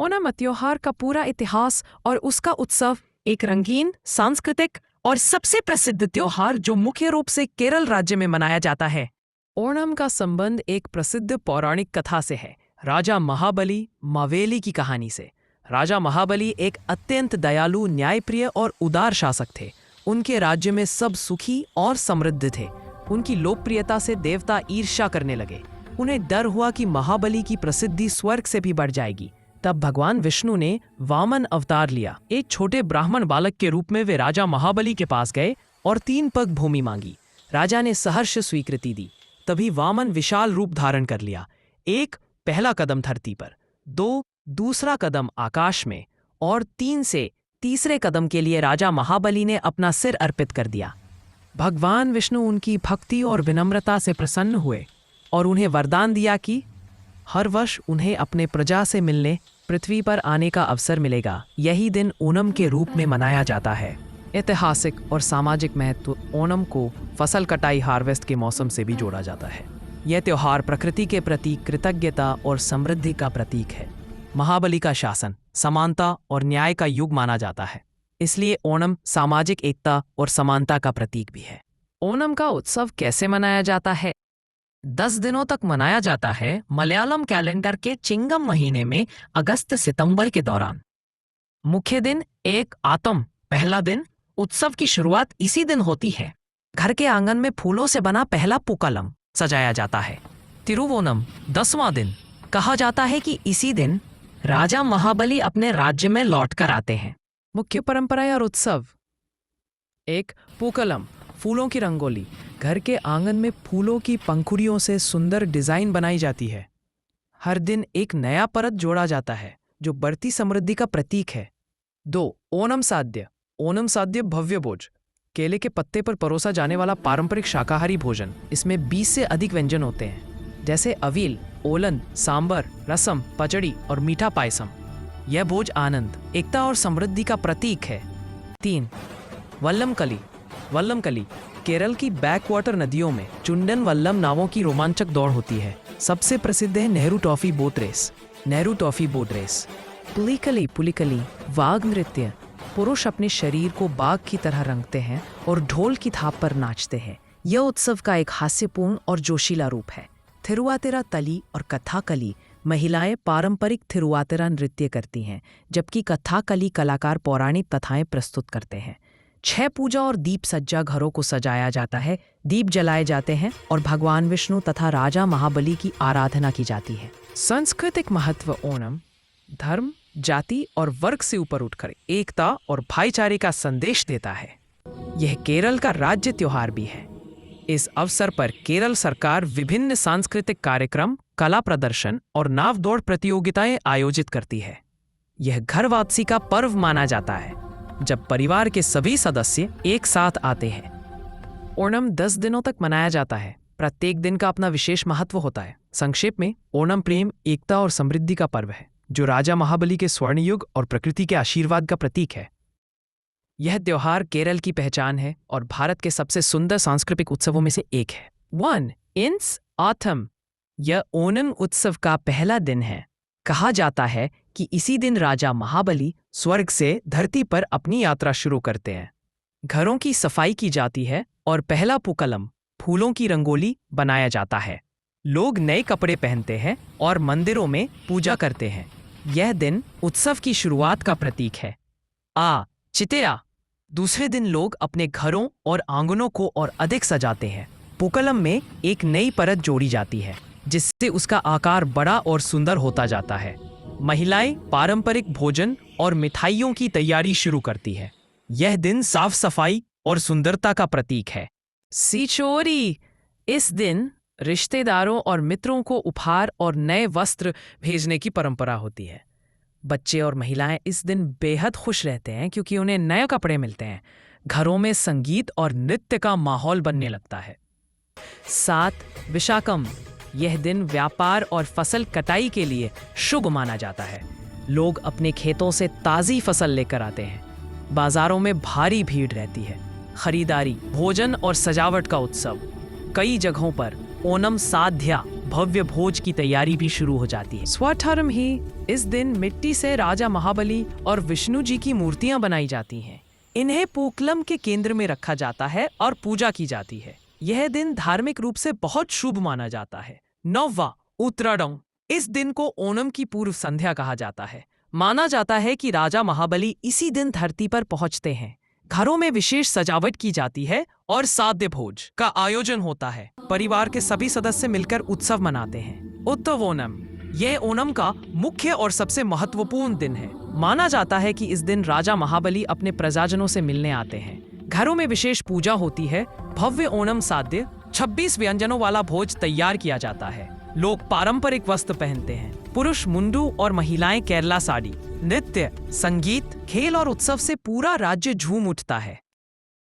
ओणम त्योहार का पूरा इतिहास और उसका उत्सव एक रंगीन, सांस्कृतिक और सबसे प्रसिद्ध त्योहार जो मुख्य रूप से केरल राज्य में मनाया जाता है। ओणम का संबंध एक प्रसिद्ध पौराणिक कथा से है, राजा महाबली मावेली की कहानी से। राजा महाबली एक अत्यंत दयालु, न्यायप्रिय और उदार शासक थे। उनके राज्य में सब सुखी और समृद्ध थे। उनकी लोकप्रियता से देवता ईर्ष्या करने लगे। उन्हें डर हुआ कि महाबली की प्रसिद्धि स्वर्ग से भी बढ़ जाएगी। तब भगवान विष्णु ने वामन अवतार लिया। एक छोटे ब्राह्मण बालक के रूप में वे राजा महाबली के पास गए और 3 पग भूमि मांगी। राजा ने सहर्ष स्वीकृति दी। तभी वामन विशाल रूप धारण कर लिया। 1 पहला कदम धरती पर, 2 दूसरा कदम आकाश में और 3 से तीसरे कदम के लिए राजा महाबली ने अपना सिर अर्पित कर दिया। भगवान विष्णु उनकी भक्ति और विनम्रता से प्रसन्न हुए और उन्हें वरदान दिया कि हर वर्ष उन्हें अपने प्रजा से मिलने पृथ्वी पर आने का अवसर मिलेगा। यही दिन ओणम के रूप में मनाया जाता है। ऐतिहासिक और सामाजिक महत्व ओणम को फसल कटाई हार्वेस्ट के मौसम से भी जोड़ा जाता है। यह त्योहार प्रकृति के प्रति कृतज्ञता और समृद्धि का प्रतीक है। महाबली का शासन समानता और न्याय का युग माना जाता है, इसलिए ओणम सामाजिक एकता और समानता का प्रतीक भी है। ओणम का उत्सव कैसे मनाया जाता है? 10 दिनों तक मनाया जाता है मलयालम कैलेंडर के चिंगम महीने में अगस्त सितंबर के दौरान। मुख्य दिन 1 आतम पहला दिन। उत्सव की शुरुआत इसी दिन होती है। घर के आंगन में फूलों से बना पहला पूकलम सजाया जाता है। तिरुवोणम 10वां दिन। कहा जाता है कि इसी दिन राजा महाबली अपने राज्य में लौटकर आते हैं। मुख्य परंपराएं और उत्सव। 1 पूकलम फूलों की रंगोली। घर के आंगन में फूलों की पंखुड़ियों से सुंदर डिजाइन बनाई जाती है। हर दिन एक नया परत जोड़ा जाता है जो बढ़ती समृद्धि का प्रतीक है। 2 ओणम साद्य। ओणम साद्य भव्य भोज, केले के पत्ते पर परोसा जाने वाला पारंपरिक शाकाहारी भोजन। इसमें 20 से अधिक व्यंजन होते हैं, जैसे अवील, ओलन, सांबर, रसम, पचड़ी और मीठा पायसम। यह भोज आनंद, एकता और समृद्धि का प्रतीक है। 3 वल्लमकली। वल्लमकली केरल की बैकवाटर नदियों में चुंडन वल्लम नावों की रोमांचक दौड़ होती है। सबसे प्रसिद्ध है Nehru trophy boat race. Nehru trophy boat race. Pulikali. Pulikali वाघ नृत्य। पुरुष अपने शरीर को बाघ की तरह रंगते हैं और ढोल की थाप पर नाचते हैं। यह उत्सव का एक हास्यपूर्ण और जोशीला रूप है। थिरुवातिरा तली और कथाकली महिलाएं पारंपरिक थिरुवातिरा नृत्य करती हैं, जबकि कथाकली कलाकार पौराणिक कथाएं प्रस्तुत करते हैं। 6 पूजा और दीप सज्जा घरों को सजाया जाता है। दीप जलाए जाते हैं और भगवान विष्णु तथा राजा महाबली की आराधना की जाती है। सांस्कृतिक महत्व। ओणम धर्म, जाति और वर्ग से ऊपर उठकर एकता और भाईचारे का संदेश देता है। यह केरल का राज्य त्योहार भी है। इस अवसर पर केरल सरकार विभिन्न सांस्कृतिक कार्यक्रम, कला प्रदर्शन और नाव दौड़ प्रतियोगिताएं आयोजित करती है। यह घर वापसी का पर्व माना जाता है, जब परिवार के सभी सदस्य एक साथ आते हैं। ओणम 10 दिनों तक मनाया जाता है। प्रत्येक दिन का अपना विशेष महत्व होता है। संक्षेप में, ओणम प्रेम, एकता और समृद्धि का पर्व है, जो राजा महाबली के स्वर्ण युग और प्रकृति के आशीर्वाद का प्रतीक है। यह त्योहार केरल की पहचान है और भारत के सबसे सुंदर सांस्कृतिक उत्सवों में से एक है। 1 इंस ऑथम। यह ओणम उत्सव का पहला दिन है। कहा जाता है कि इसी दिन राजा महाबली स्वर्ग से धरती पर अपनी यात्रा शुरू करते हैं। घरों की सफाई की जाती है और पहला पूकलम फूलों की रंगोली बनाया जाता है। लोग नए कपड़े पहनते हैं और मंदिरों में पूजा करते हैं। यह दिन उत्सव की शुरुआत का प्रतीक है। चितिरा। दूसरे दिन लोग अपने घरों और आंगनों को और अधिक सजाते हैं। पूकलम में एक नई परत जोड़ी जाती है, जिससे उसका आकार बड़ा और सुंदर होता जाता है। महिलाएं पारंपरिक भोजन और मिठाइयों की तैयारी शुरू करती है। यह दिन साफ सफाई और सुंदरता का प्रतीक है। सिचोरी। इस दिन रिश्तेदारों और मित्रों को उपहार और नए वस्त्र भेजने की परंपरा होती है। बच्चे और महिलाएं इस दिन बेहद खुश रहते हैं क्योंकि उन्हें नए कपड़े मिलते हैं। घरों में संगीत और नृत्य का माहौल बनने लगता है। 7 विशाकम। यह दिन व्यापार और फसल कटाई के लिए शुभ माना जाता है। लोग अपने खेतों से ताज़ी फसल लेकर आते हैं। बाजारों में भारी भीड़ रहती है। खरीदारी, भोजन और सजावट का उत्सव। कई जगहों पर ओणम साध्या भव्य भोज की तैयारी भी शुरू हो जाती है। स्वठारम ही इस दिन मिट्टी से राजा महाबली और विष्णु जी की मूर्तियां बनाई जाती हैं। इन्हें पोकलम के केंद्र में रखा जाता है और पूजा की जाती है। यह दिन धार्मिक रूप से बहुत शुभ माना जाता है। 9वां उत्तरायण। इस दिन को ओणम की पूर्व संध्या कहा जाता है। माना जाता है कि राजा महाबली इसी दिन धरती पर पहुंचते हैं। घरों में विशेष सजावट की जाती है और साद्य भोज का आयोजन होता है। परिवार के सभी सदस्य मिलकर उत्सव मनाते हैं। उत्सवोनम, यह ओणम का मुख्य और सबसे महत्वपूर्ण दिन है। माना जाता है कि इस दिन राजा महाबली अपने प्रजाजनों से मिलने आते हैं। घरों में विशेष पूजा होती है। भव्य ओणम साद्य 26 व्यंजनों वाला भोज तैयार किया जाता है। लोग पारंपरिक वस्त्र पहनते हैं। पुरुष मुंडू और महिलाएं केरला साड़ी। नृत्य, संगीत, खेल और उत्सव से पूरा राज्य झूम उठता है।